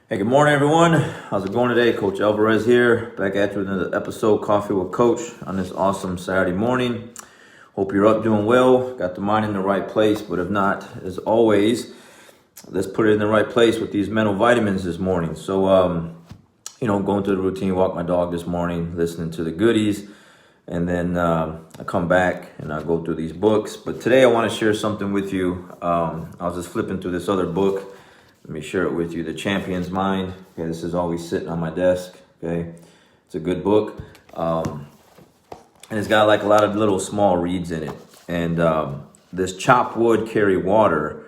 Hey, good morning, everyone. How's it going today? Coach Alvarez here, back at you with another episode, Coffee with Coach, on this awesome Saturday morning. Hope you're up doing well, got the mind in the right place, but if not, as always, let's put it in the right place with these mental vitamins this morning. So, going through the routine, walk my dog this morning, listening to the goodies, and then I come back and I go through these books. But today I want to share something with you. I was just flipping through this other book. Let me share it with you. The Champion's Mind. Okay, this is always sitting on my desk. Okay, it's a good book, and it's got like a lot of little small reads in it. And this chop wood, carry water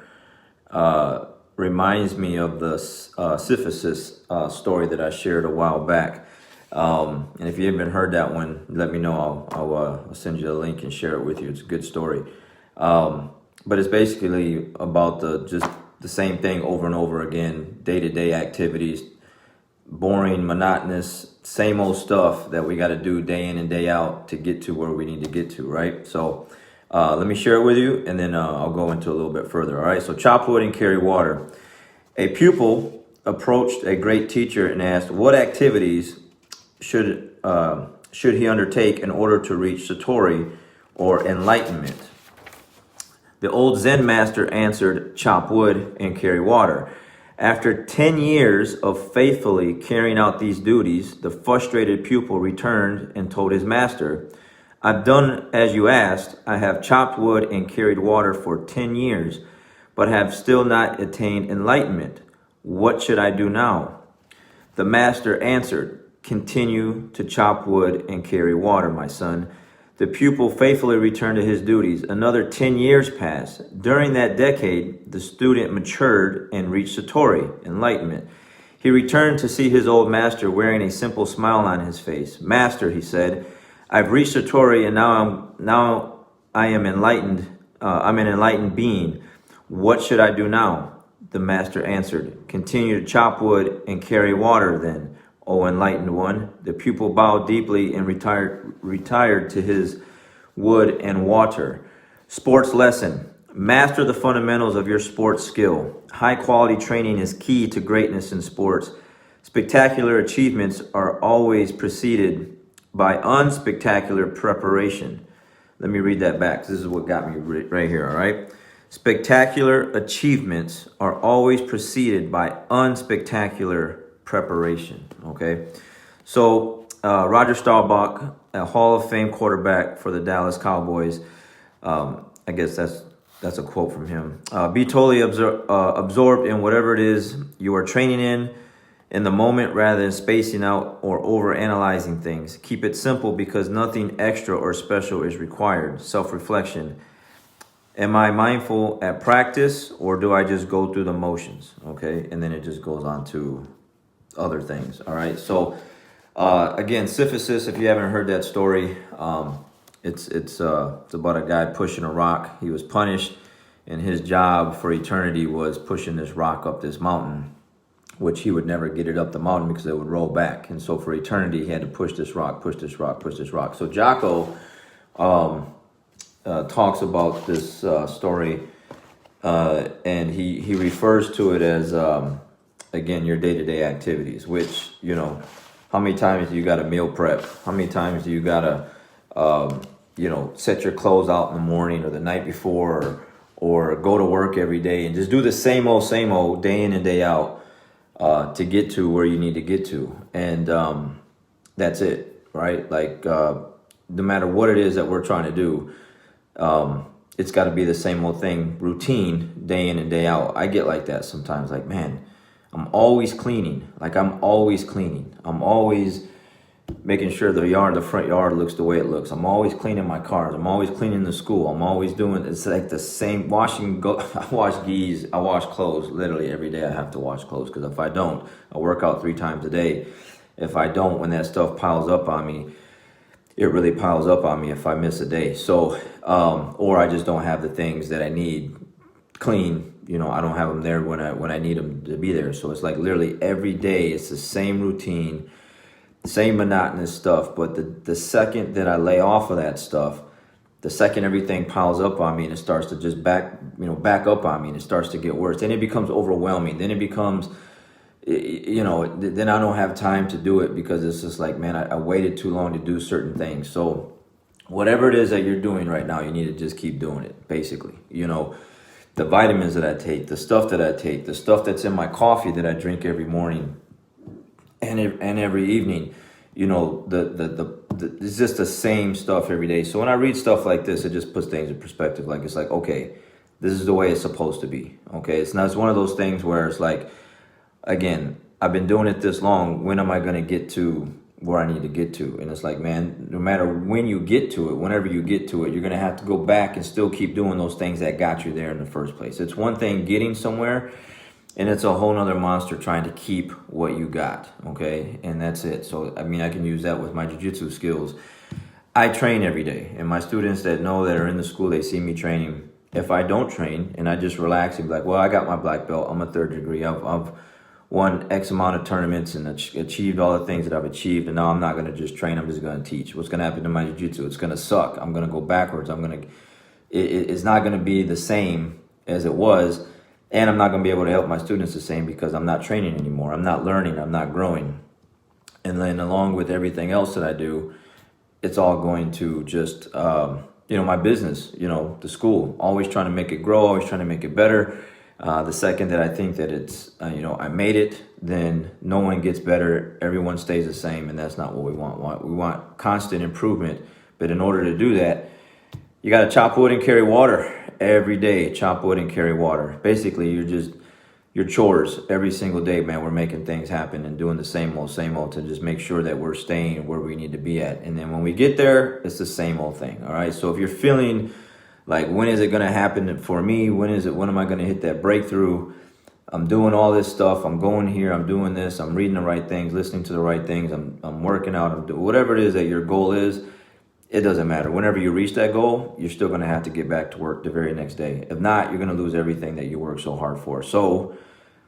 reminds me of the Sisyphus story that I shared a while back. And if you haven't heard that one, let me know. I'll send you the link and share it with you. It's a good story. But it's basically about the same thing over and over again, day-to-day activities, boring, monotonous, same old stuff that we got to do day in and day out to get to where we need to get to, right? So let me share it with you, and then I'll go into a little bit further, all right? So chop wood and carry water. A pupil approached a great teacher and asked, what activities should he undertake in order to reach satori, or enlightenment? The old Zen master answered, chop wood and carry water. After 10 years of faithfully carrying out these duties, the frustrated pupil returned and told his master, I've done as you asked. I have chopped wood and carried water for 10 years, but have still not attained enlightenment. What should I do now? The master answered, continue to chop wood and carry water, my son. The pupil faithfully returned to his duties. Another 10 years passed. During that decade, the student matured and reached satori, enlightenment. He returned to see his old master wearing a simple smile on his face. Master, he said, I've reached satori and now I am enlightened. I'm an enlightened being. What should I do now? The master answered, continue to chop wood and carry water then, O enlightened one. The pupil bowed deeply and retired to his wood and water. Sports lesson. Master the fundamentals of your sports skill. High quality training is key to greatness in sports. Spectacular achievements are always preceded by unspectacular preparation. Let me read that back. This is what got me right here, all right? Spectacular achievements are always preceded by unspectacular preparation. Okay, so Roger Staubach, a Hall of Fame quarterback for the Dallas Cowboys, I guess that's a quote from him. Be totally absorbed in whatever it is you are training in the moment, rather than spacing out or over analyzing things. Keep it simple because nothing extra or special is required. Self-reflection. Am I mindful at practice, or do I just go through the motions? Okay, and then it just goes on to other things. All right, so again, Sisyphus, if you haven't heard that story, it's about a guy pushing a rock. He was punished, and his job for eternity was pushing this rock up this mountain, which he would never get it up the mountain because it would roll back. And so for eternity, he had to push this rock, push this rock, push this rock. So Jocko talks about this story, and he refers to it as again, your day-to-day activities, which, how many times do you got to meal prep? How many times do you got to, set your clothes out in the morning or the night before, or go to work every day and just do the same old day in and day out to get to where you need to get to. And that's it, right? Like, no matter what it is that we're trying to do, it's got to be the same old thing, routine, day in and day out. I get like that sometimes, like, man, I'm always cleaning. I'm always making sure the front yard looks the way it looks. I'm always cleaning my cars. I'm always cleaning the school. I'm always doing, it's like the same I wash clothes literally every day. I have to wash clothes because if I don't, I work out 3 times a day. If I don't, when that stuff piles up on me, it really piles up on me if I miss a day. So, or I just don't have the things that I need clean. I don't have them there when I need them to be there. So it's like literally every day it's the same routine, same monotonous stuff. But the second that I lay off of that stuff, the second everything piles up on me and it starts to just back up on me and it starts to get worse, then it becomes overwhelming. Then it becomes you know, then I don't have time to do it because it's just like, man, I waited too long to do certain things. So whatever it is that you're doing right now, you need to just keep doing it, basically. You know, the vitamins that I take, the stuff that I take, the stuff that's in my coffee that I drink every morning and every evening, you know, it's just the same stuff every day. So when I read stuff like this, it just puts things in perspective. Like, it's like, okay, this is the way it's supposed to be. Okay, it's not, it's one of those things where it's like, again, I've been doing it this long. When am I going to get to where I need to get to? And it's like, man, no matter when you get to it, whenever you get to it, you're going to have to go back and still keep doing those things that got you there in the first place. It's one thing getting somewhere, and it's a whole nother monster trying to keep what you got. Okay. And that's it. So, I mean, I can use that with my jiu-jitsu skills. I train every day, and my students that know that are in the school, they see me training. If I don't train and I just relax and be like, well, I got my black belt, I'm a third degree, I've won X amount of tournaments and achieved all the things that I've achieved, and now I'm not going to just train, I'm just going to teach. What's going to happen to my jiu-jitsu? It's going to suck. I'm going to go backwards. It's not going to be the same as it was, and I'm not going to be able to help my students the same because I'm not training anymore. I'm not learning. I'm not growing. And then along with everything else that I do, it's all going to just, you know, my business, you know, the school, always trying to make it grow, always trying to make it better. The second that I think that it's, you know, I made it, then no one gets better. Everyone stays the same. And that's not what we want. We want constant improvement. But in order to do that, you got to chop wood and carry water every day. Chop wood and carry water. Basically, your chores every single day, man. We're making things happen and doing the same old to just make sure that we're staying where we need to be at. And then when we get there, it's the same old thing. All right. So if you're feeling like, when is it going to happen for me? When am I going to hit that breakthrough? I'm doing all this stuff. I'm going here. I'm doing this. I'm reading the right things, listening to the right things. I'm working out. I'm doing whatever it is that your goal is. It doesn't matter. Whenever you reach that goal, you're still going to have to get back to work the very next day. If not, you're going to lose everything that you worked so hard for. So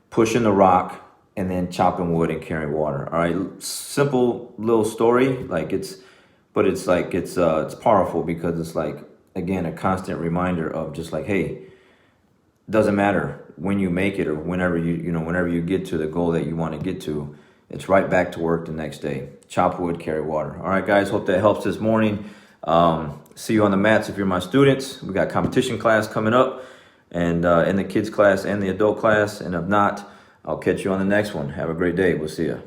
pushing the rock and then chopping wood and carrying water. All right. Simple little story. Like it's powerful because it's like, again, a constant reminder of just like, hey, doesn't matter when you make it or whenever you get to the goal that you want to get to, it's right back to work the next day. Chop wood, carry water. All right, guys, hope that helps this morning. See you on the mats if you're my students. We got competition class coming up, and in the kids class and the adult class. And if not, I'll catch you on the next one. Have a great day. We'll see you.